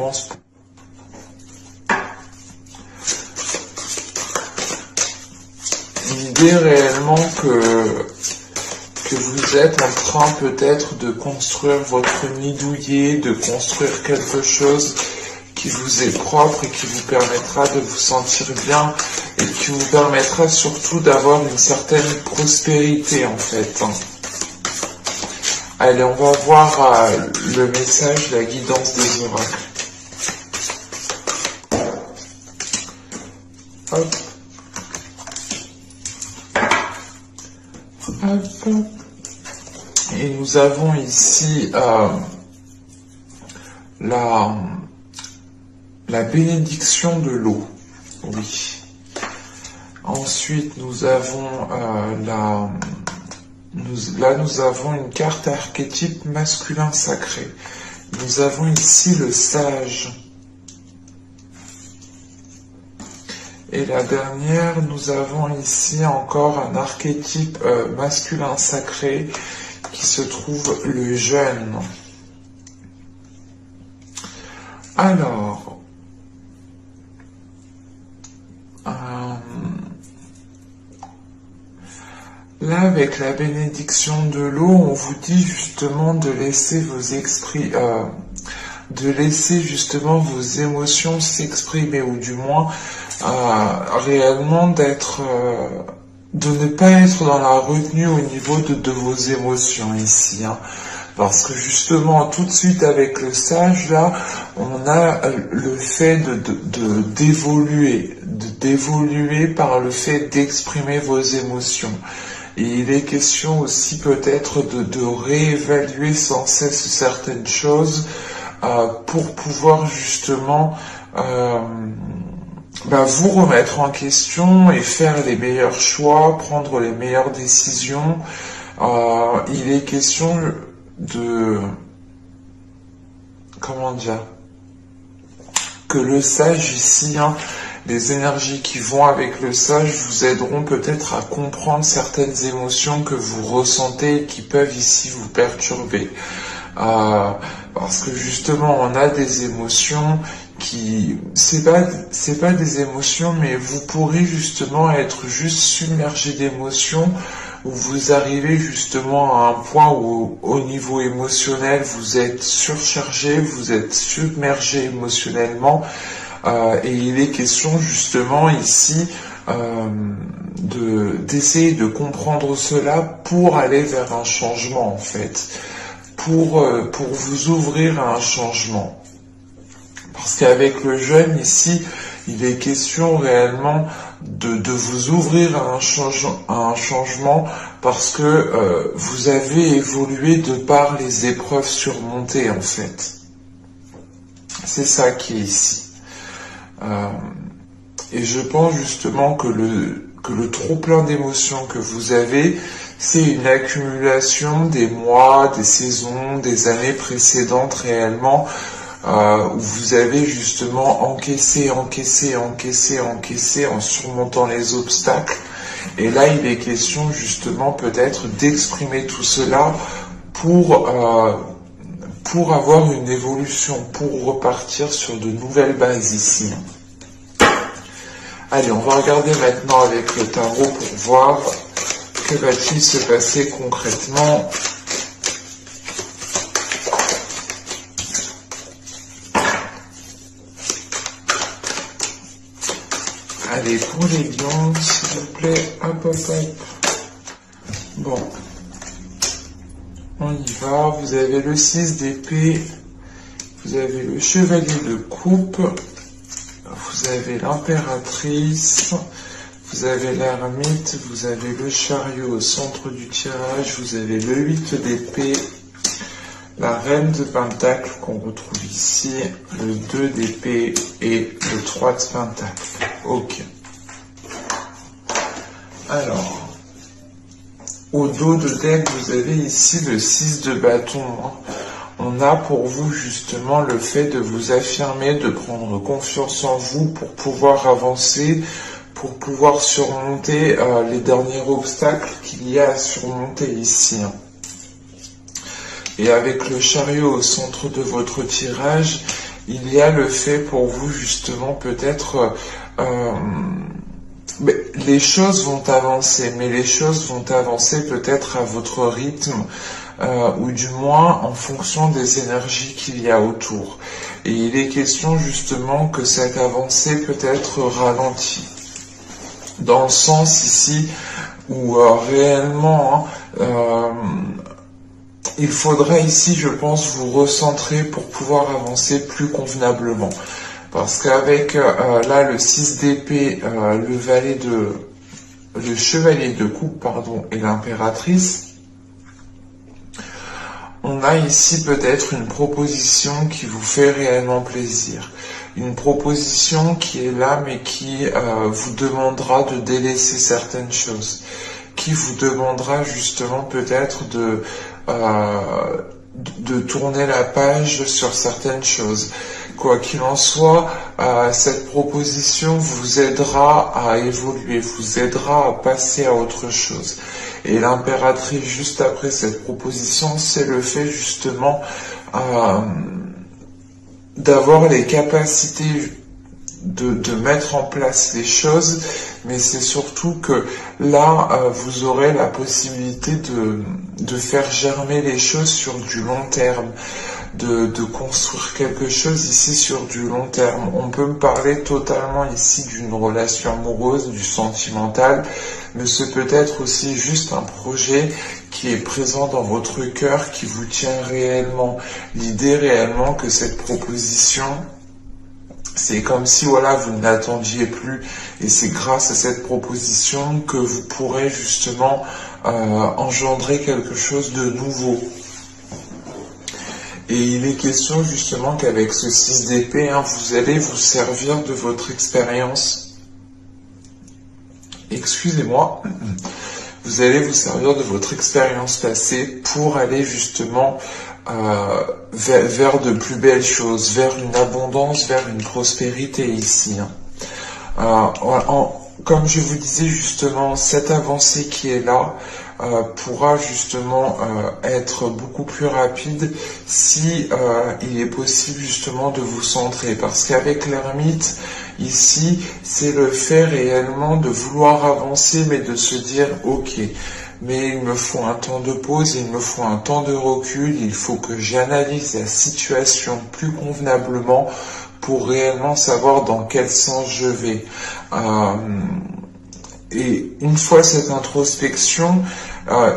pense. L'idée réellement que vous êtes en train peut-être de construire votre nid douillet, de construire quelque chose qui vous est propre et qui vous permettra de vous sentir bien et qui vous permettra surtout d'avoir une certaine prospérité en fait. Allez, on va voir le message, la guidance des oracles. Hop. Hop. Et nous avons ici la bénédiction de l'eau. Oui. Ensuite, nous avons nous avons une carte archétype masculin sacré. Nous avons ici le sage. Et la dernière, nous avons ici encore un archétype masculin sacré qui se trouve le jeune. Alors, là, avec la bénédiction de l'eau, on vous dit justement de laisser vos esprits, de laisser justement vos émotions s'exprimer, ou du moins réellement de ne pas être dans la retenue au niveau de vos émotions ici, hein. Parce que justement, tout de suite avec le sage, là, on a le fait d'évoluer par le fait d'exprimer vos émotions. Et il est question aussi peut-être de réévaluer sans cesse certaines choses pour pouvoir justement vous remettre en question et faire les meilleurs choix, prendre les meilleures décisions. Il est question comment dire, que le sage ici, hein, les énergies qui vont avec le sage vous aideront peut-être à comprendre certaines émotions que vous ressentez et qui peuvent ici vous perturber. Parce que justement, on a des émotions qui, c'est pas des émotions, mais vous pourrez justement être juste submergé d'émotions, où vous arrivez justement à un point où au niveau émotionnel vous êtes surchargé, vous êtes submergé émotionnellement, et il est question justement ici d'essayer de comprendre cela pour aller vers un changement en fait, pour vous ouvrir à un changement. Parce qu'avec le jeune ici, il est question réellement de vous ouvrir à un changement parce que vous avez évolué de par les épreuves surmontées en fait. C'est ça qui est ici. Et je pense justement que le trop plein d'émotions que vous avez, c'est une accumulation des mois, des saisons, des années précédentes réellement, où vous avez justement encaissé en surmontant les obstacles. Et là, il est question justement peut-être d'exprimer tout cela pour avoir une évolution, pour repartir sur de nouvelles bases ici. Allez, on va regarder maintenant avec le tarot pour voir que va-t-il se passer concrètement. Allez, pour les lions, s'il vous plaît, hop, hop, hop. Bon, on y va. Vous avez le 6 d'épée, vous avez le chevalier de coupe, vous avez l'impératrice, vous avez l'ermite, vous avez le chariot au centre du tirage, vous avez le 8 d'épée, la reine de pentacle qu'on retrouve ici, le 2 d'épée et le 3 de pentacle. Ok. Alors, au dos de deck, vous avez ici le 6 de bâton. On a pour vous justement le fait de vous affirmer, de prendre confiance en vous pour pouvoir avancer, pour pouvoir surmonter les derniers obstacles qu'il y a à surmonter ici. Et avec le chariot au centre de votre tirage, il y a le fait pour vous justement peut-être les choses vont avancer, mais les choses vont avancer peut-être à votre rythme, ou du moins en fonction des énergies qu'il y a autour. Et il est question justement que cette avancée peut être ralentie. Dans le sens ici où réellement, il faudrait ici, je pense, vous recentrer pour pouvoir avancer plus convenablement. Parce qu'avec là le 6 d'épée, le chevalier de coupe, pardon, et l'impératrice, on a ici peut-être une proposition qui vous fait réellement plaisir. Une proposition qui est là, mais qui vous demandera de délaisser certaines choses. Qui vous demandera justement peut-être de tourner la page sur certaines choses. Quoi qu'il en soit, cette proposition vous aidera à évoluer, vous aidera à passer à autre chose. Et l'impératrice, juste après cette proposition, c'est le fait justement d'avoir les capacités de mettre en place les choses, mais c'est surtout que là, vous aurez la possibilité de faire germer les choses sur du long terme, de construire quelque chose ici sur du long terme. On peut me parler totalement ici d'une relation amoureuse, du sentimental, mais c'est peut-être aussi juste un projet qui est présent dans votre cœur, qui vous tient réellement. L'idée réellement que cette proposition, c'est comme si voilà, vous ne l'attendiez plus, et c'est grâce à cette proposition que vous pourrez justement engendrer quelque chose de nouveau. Et il est question justement qu'avec ce 6 d'épée, vous allez vous servir de votre expérience. Excusez-moi. Vous allez vous servir de votre expérience passée pour aller justement vers de plus belles choses, vers une abondance, vers une prospérité ici. Comme je vous disais justement, cette avancée qui est là pourra justement être beaucoup plus rapide si il est possible justement de vous centrer. Parce qu'avec l'ermite, ici, c'est le fait réellement de vouloir avancer, mais de se dire, ok, mais il me faut un temps de pause, il me faut un temps de recul, il faut que j'analyse la situation plus convenablement pour réellement savoir dans quel sens je vais. Et une fois cette introspection,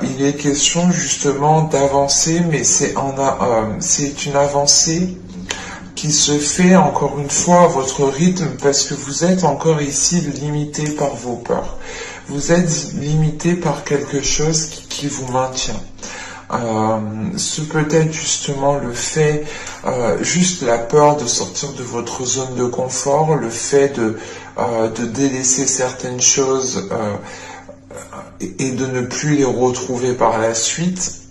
il est question justement d'avancer, mais c'est une avancée qui se fait encore une fois à votre rythme, parce que vous êtes encore ici limité par vos peurs. Vous êtes limité par quelque chose qui vous maintient. Ce peut être justement le fait, juste la peur de sortir de votre zone de confort, le fait de délaisser certaines choses et de ne plus les retrouver par la suite.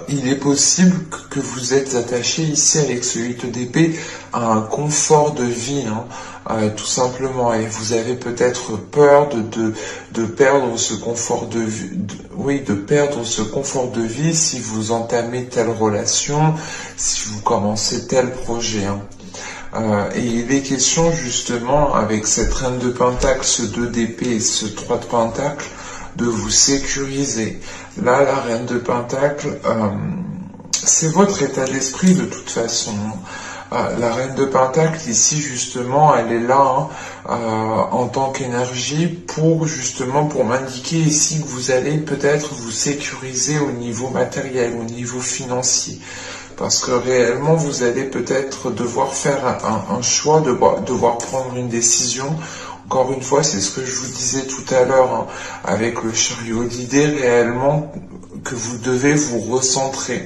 Il est possible que vous êtes attaché ici avec ce 8 d'épée à un confort de vie, tout simplement, et vous avez peut-être peur de perdre ce confort de vie, de perdre ce confort de vie si vous entamez telle relation, si vous commencez tel projet. Et il est question justement avec cette reine de pentacle, ce 2 d'épée et ce 3 de pentacle, de vous sécuriser. Là, la reine de pentacle, c'est votre état d'esprit de toute façon. La reine de pentacle, ici, justement, elle est là en tant qu'énergie pour m'indiquer ici que vous allez peut-être vous sécuriser au niveau matériel, au niveau financier. Parce que réellement, vous allez peut-être devoir faire un choix, devoir prendre une décision. Encore une fois, c'est ce que je vous disais tout à l'heure avec le chariot. L'idée réellement que vous devez vous recentrer.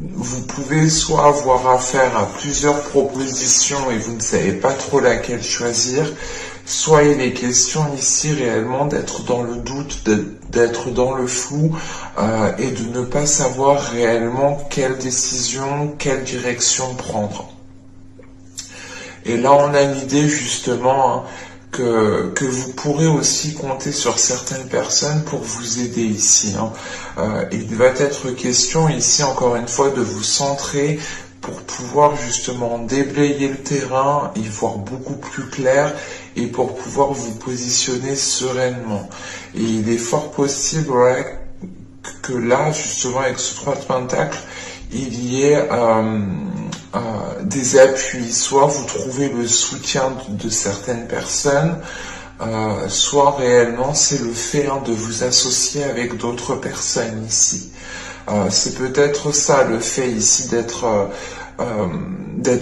Vous pouvez soit avoir affaire à plusieurs propositions et vous ne savez pas trop laquelle choisir, soit il est question ici réellement d'être dans le doute, d'être dans le flou et de ne pas savoir réellement quelle décision, quelle direction prendre. Et là, on a l'idée justement que vous pourrez aussi compter sur certaines personnes pour vous aider ici. Il va être question ici, encore une fois, de vous centrer pour pouvoir justement déblayer le terrain, y voir beaucoup plus clair et pour pouvoir vous positionner sereinement. Et il est fort possible, ouais, que là, justement, avec ce 3 de Pentacle, il y ait des appuis. Soit vous trouvez le soutien de certaines personnes, soit réellement c'est le fait de vous associer avec d'autres personnes ici. C'est peut-être ça le fait ici d'être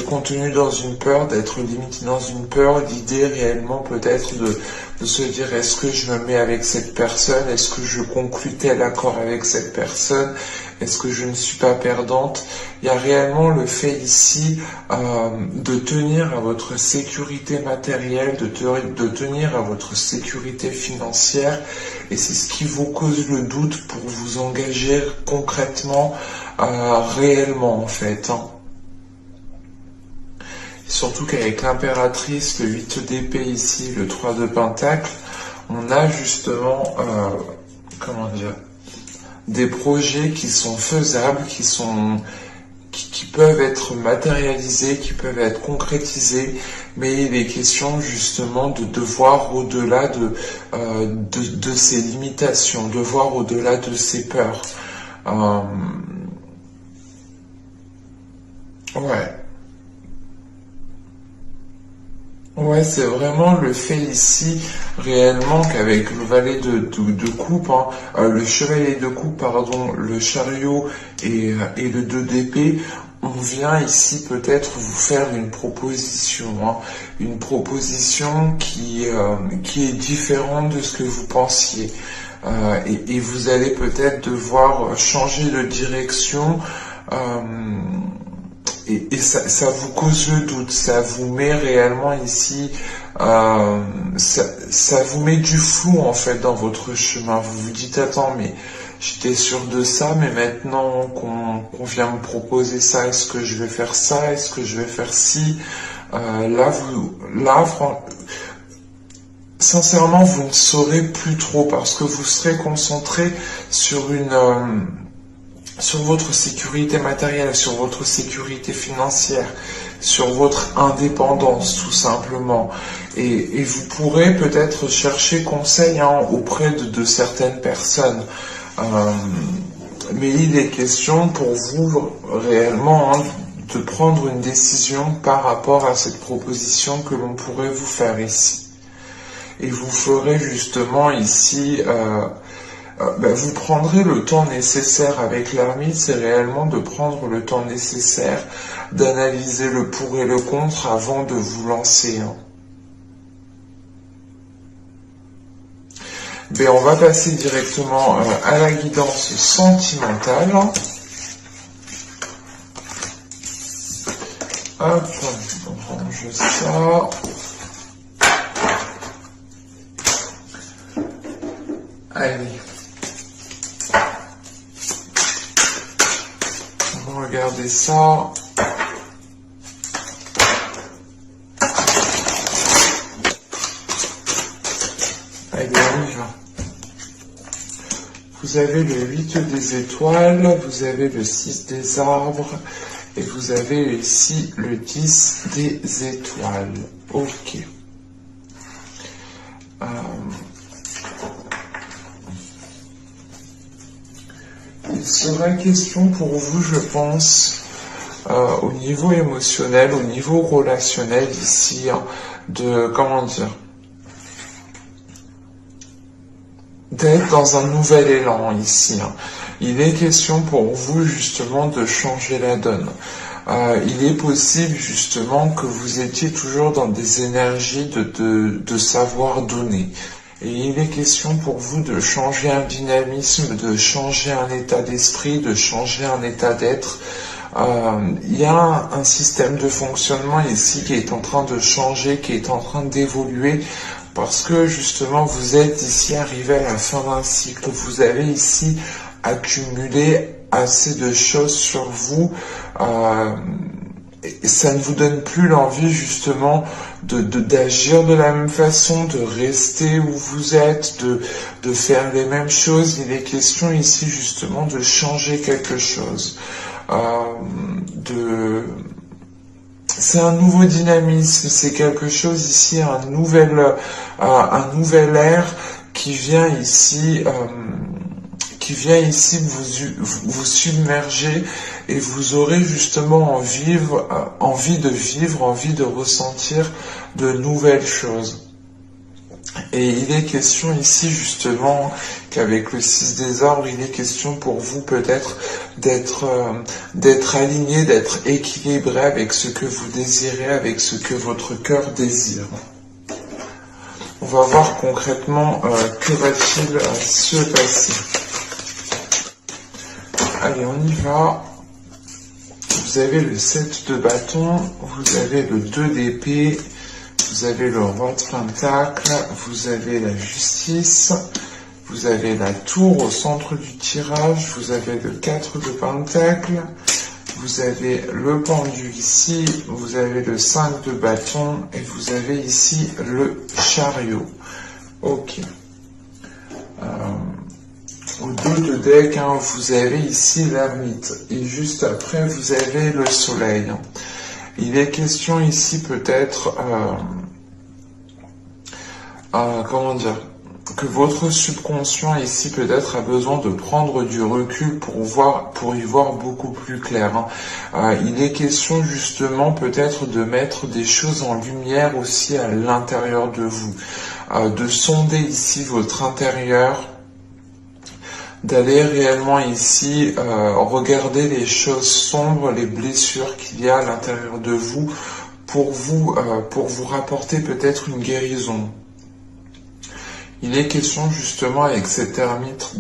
contenu dans une peur, d'être limité dans une peur. L'idée réellement peut-être de se dire, est-ce que je me mets avec cette personne, est-ce que je conclus tel accord avec cette personne, est-ce que je ne suis pas perdante. Il y a réellement le fait ici de tenir à votre sécurité matérielle, de tenir à votre sécurité financière, et c'est ce qui vous cause le doute pour vous engager concrètement, réellement en fait. Surtout qu'avec l'impératrice, le 8 d'épée ici, le 3 de Pentacle, on a justement, comment dire, des projets qui sont faisables, qui peuvent être matérialisés, qui peuvent être concrétisés, mais il est question justement de voir au-delà de ces limitations, de voir au-delà de ces peurs. Ouais. Ouais, c'est vraiment le fait ici, réellement, qu'avec le valet de coupe, le chevalier de coupe, pardon, le chariot et le 2 d'épée, on vient ici peut-être vous faire une proposition qui est différente de ce que vous pensiez. Et vous allez peut-être devoir changer de direction, et ça vous cause le doute, ça vous met réellement ici, ça vous met du flou en fait dans votre chemin. Vous vous dites, attends, mais j'étais sûr de ça, mais maintenant qu'on vient me proposer ça, est-ce que je vais faire ça, est-ce que je vais faire ci, sincèrement, vous ne saurez plus trop parce que vous serez concentré sur sur votre sécurité matérielle, sur votre sécurité financière, sur votre indépendance tout simplement. Et vous pourrez peut-être chercher conseil auprès de certaines personnes. Mais il est question pour vous réellement de prendre une décision par rapport à cette proposition que l'on pourrait vous faire ici. Et vous ferez justement ici... vous prendrez le temps nécessaire avec l'ermite, c'est réellement de prendre le temps nécessaire d'analyser le pour et le contre avant de vous lancer. On va passer directement à la guidance sentimentale. Hop, on range ça. Allez. Regardez ça. Allez, on y va. Vous avez le 8 des étoiles, vous avez le 6 des arbres, et vous avez ici le 10 des étoiles. Ok. Il sera question pour vous, je pense, au niveau émotionnel, au niveau relationnel ici, d'être dans un nouvel élan ici. Il est question pour vous justement de changer la donne. Il est possible justement que vous étiez toujours dans des énergies de savoir donner. Et il est question pour vous de changer un dynamisme, de changer un état d'esprit, de changer un état d'être. Il y a un système de fonctionnement ici qui est en train de changer, qui est en train d'évoluer, parce que justement vous êtes ici arrivé à la fin d'un cycle. Vous avez ici accumulé assez de choses sur vous. Et ça ne vous donne plus l'envie justement d'agir de la même façon, de rester où vous êtes, de faire les mêmes choses. Il est question ici justement de changer quelque chose. C'est un nouveau dynamisme, c'est quelque chose ici, un nouvel air qui vient ici vous submerger, et vous aurez justement envie de vivre, envie de ressentir de nouvelles choses. Et il est question ici justement qu'avec le 6 des arbres, il est question pour vous peut-être d'être aligné, d'être équilibré avec ce que vous désirez, avec ce que votre cœur désire. On va voir concrètement que va-t-il se passer. Allez, on y va. Vous avez le 7 de bâton, vous avez le 2 d'épée, vous avez le roi de pentacle, vous avez la justice, vous avez la tour au centre du tirage, vous avez le 4 de pentacle, vous avez le pendu ici, vous avez le 5 de bâton et vous avez ici le chariot. Ok. Au dos de deck, vous avez ici l'ermite et juste après vous avez le soleil. Il est question ici peut-être, comment dire, que votre subconscient ici peut-être a besoin de prendre du recul pour y voir beaucoup plus clair. Il est question justement peut-être de mettre des choses en lumière aussi à l'intérieur de vous, de sonder ici votre intérieur, d'aller réellement ici regarder les choses sombres, les blessures qu'il y a à l'intérieur de vous pour vous rapporter peut-être une guérison. Il est question justement avec cet ermite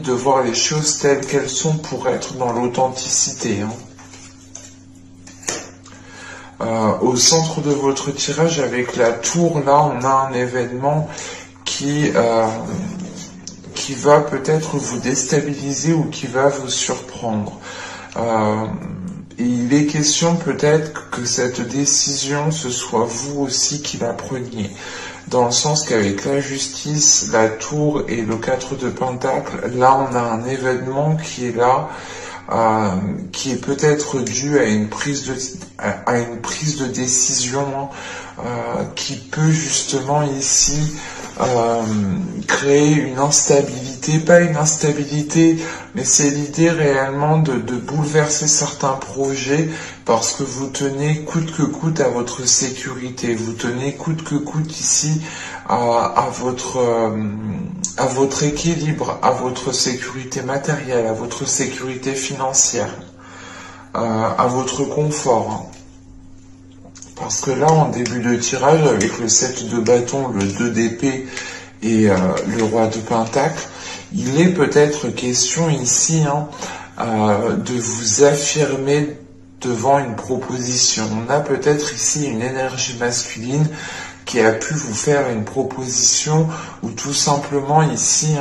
de voir les choses telles qu'elles sont pour être dans l'authenticité. Au centre de votre tirage avec la tour, là on a un événement qui va peut-être vous déstabiliser ou qui va vous surprendre. Et il est question peut-être que cette décision, ce soit vous aussi qui la preniez. Dans le sens qu'avec la justice, la tour et le 4 de pentacle, là on a un événement qui est là, qui est peut-être dû à une prise de décision qui peut justement ici créer une instabilité, pas une instabilité, mais c'est l'idée réellement de bouleverser certains projets parce que vous tenez coûte que coûte à votre sécurité, vous tenez coûte que coûte ici à votre équilibre, à votre sécurité matérielle, à votre sécurité financière, à votre confort. Parce que là, en début de tirage, avec le 7 de bâton, le 2 d'épée et le roi de pentacle, il est peut-être question ici de vous affirmer devant une proposition. On a peut-être ici une énergie masculine qui a pu vous faire une proposition ou tout simplement ici,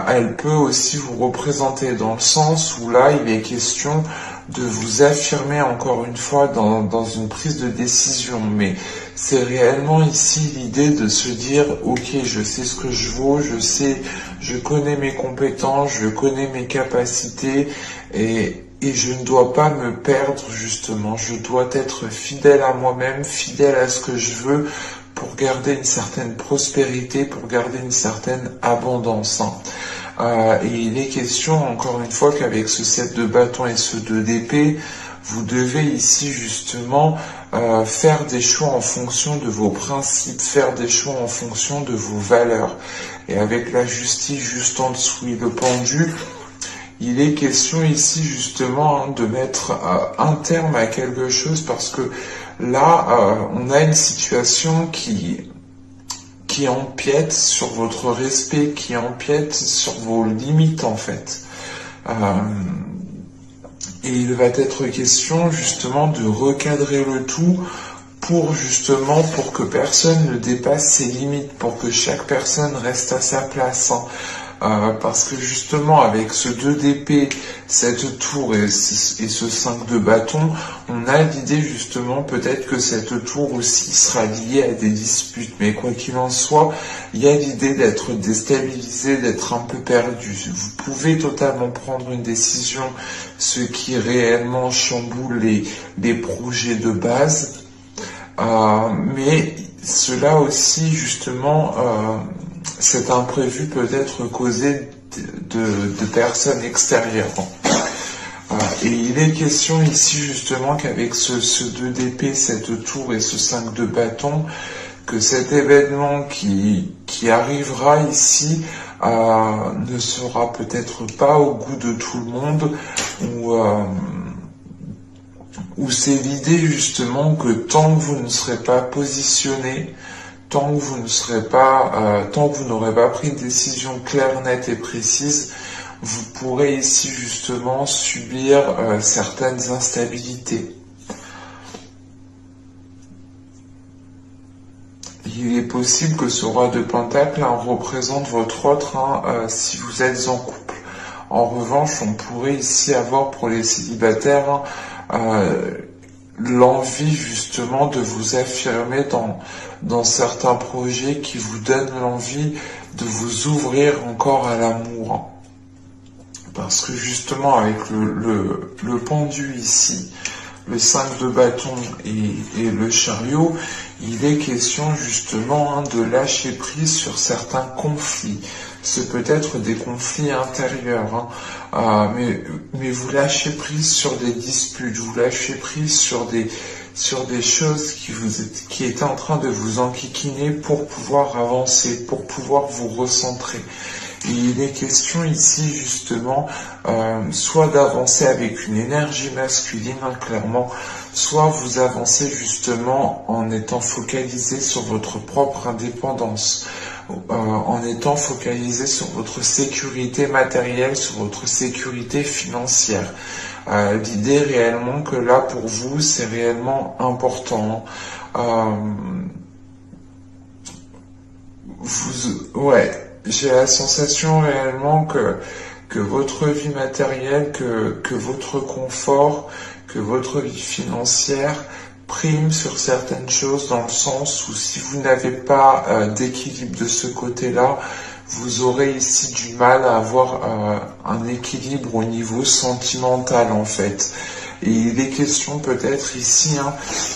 elle peut aussi vous représenter dans le sens où là, il est question de vous affirmer encore une fois dans une prise de décision. Mais c'est réellement ici l'idée de se dire, ok, je sais ce que je vaux, je connais mes compétences, je connais mes capacités et je ne dois pas me perdre justement, je dois être fidèle à moi-même, fidèle à ce que je veux pour garder une certaine prospérité, pour garder une certaine abondance. Et il est question encore une fois qu'avec ce 7 de bâton et ce 2 d'épée, vous devez ici justement faire des choix en fonction de vos principes, faire des choix en fonction de vos valeurs. Et avec la justice juste en dessous et le pendu, il est question ici justement de mettre un terme à quelque chose parce que là, on a une situation qui empiète sur votre respect, qui empiète sur vos limites en fait. Et il va être question justement de recadrer le tout pour que personne ne dépasse ses limites, pour que chaque personne reste à sa place. parce que justement avec ce 2 d'épée, cette tour et ce 5 de bâton, on a l'idée justement peut-être que cette tour aussi sera liée à des disputes, mais quoi qu'il en soit, il y a l'idée d'être déstabilisé, d'être un peu perdu. Vous pouvez totalement prendre une décision, ce qui réellement chamboule les projets de base, mais cela aussi justement, cet imprévu peut être causé de personnes extérieures. Et il est question ici justement qu'avec ce 2 d'épée, cette tour et ce 5 de bâton, que cet événement qui arrivera ici ne sera peut-être pas au goût de tout le monde, ou c'est l'idée justement que tant que vous ne serez pas positionné, tant que vous n'aurez pas pris une décision claire, nette et précise, vous pourrez ici justement subir certaines instabilités. Il est possible que ce roi de Pentacle représente votre autre si vous êtes en couple. En revanche, on pourrait ici avoir pour les célibataires l'envie justement de vous affirmer dans certains projets qui vous donnent l'envie de vous ouvrir encore à l'amour. Parce que justement avec le pendu ici, le 5 de bâton et le chariot, il est question justement de lâcher prise sur certains conflits. Ce peut être des conflits intérieurs, mais vous lâchez prise sur des disputes, vous lâchez prise sur des choses qui étaient en train de vous enquiquiner pour pouvoir avancer, pour pouvoir vous recentrer. Et il est question ici justement soit d'avancer avec une énergie masculine, clairement, soit vous avancez justement en étant focalisé sur votre propre indépendance, en étant focalisé sur votre sécurité matérielle, sur votre sécurité financière. L'idée réellement que là pour vous c'est réellement important. J'ai la sensation réellement que votre vie matérielle, que votre confort, que votre vie financière prime sur certaines choses, dans le sens où si vous n'avez pas d'équilibre de ce côté-là, vous aurez ici du mal à avoir un équilibre au niveau sentimental en fait. Et il est question peut-être ici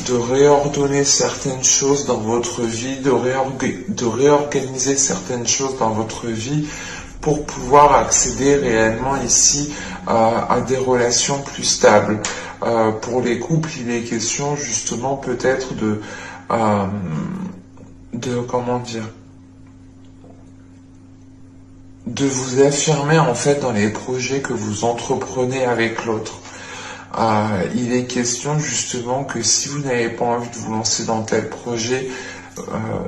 de réordonner certaines choses dans votre vie, de réorganiser certaines choses dans votre vie pour pouvoir accéder réellement ici à des relations plus stables. Pour les couples, il est question justement peut-être de vous affirmer en fait dans les projets que vous entreprenez avec l'autre. Il est question justement que si vous n'avez pas envie de vous lancer dans tel projet,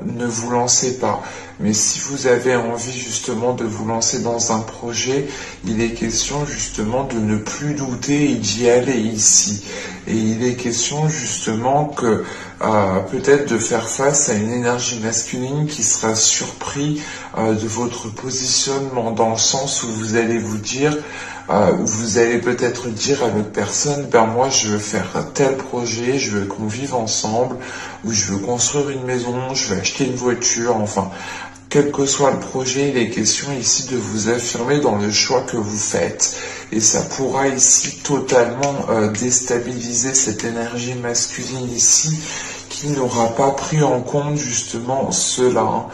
ne vous lancez pas. Mais si vous avez envie justement de vous lancer dans un projet, il est question justement de ne plus douter et d'y aller ici. Et il est question justement que peut-être de faire face à une énergie masculine qui sera surpris de votre positionnement, dans le sens où vous allez vous dire, vous allez peut-être dire à l'autre personne, moi je veux faire tel projet, je veux qu'on vive ensemble, ou je veux construire une maison, je veux acheter une voiture, enfin, quel que soit le projet, il est question ici de vous affirmer dans le choix que vous faites. Et ça pourra ici totalement déstabiliser cette énergie masculine ici, qui n'aura pas pris en compte justement cela.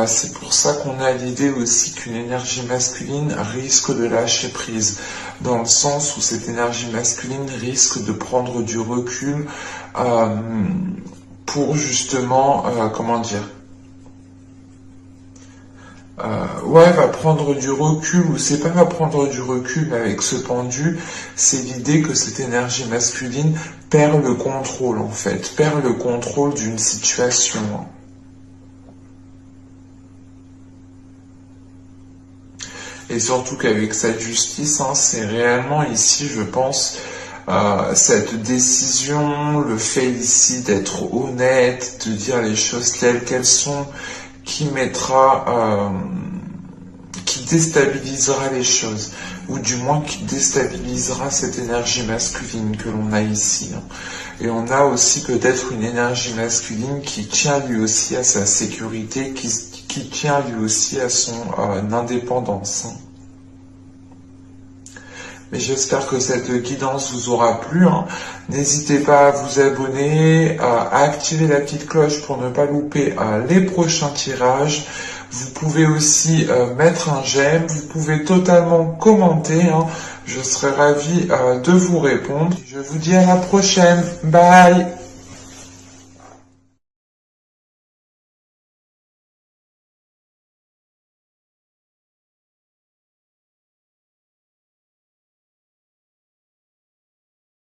C'est pour ça qu'on a l'idée aussi qu'une énergie masculine risque de lâcher prise, dans le sens où cette énergie masculine risque de prendre du recul pour justement, va prendre du recul, ou c'est pas va prendre du recul, mais avec ce pendu, c'est l'idée que cette énergie masculine perd le contrôle en fait, perd le contrôle d'une situation. Et surtout qu'avec cette justice, c'est réellement ici, je pense, cette décision, le fait ici d'être honnête, de dire les choses telles qu'elles sont, qui qui déstabilisera les choses, ou du moins qui déstabilisera cette énergie masculine que l'on a ici. Et on a aussi peut-être une énergie masculine qui tient lui aussi à sa sécurité, qui tient lui aussi à son indépendance. Mais j'espère que cette guidance vous aura plu. N'hésitez pas à vous abonner, à activer la petite cloche pour ne pas louper les prochains tirages. Vous pouvez aussi mettre un j'aime, vous pouvez totalement commenter. Je serai ravi de vous répondre. Je vous dis à la prochaine. Bye!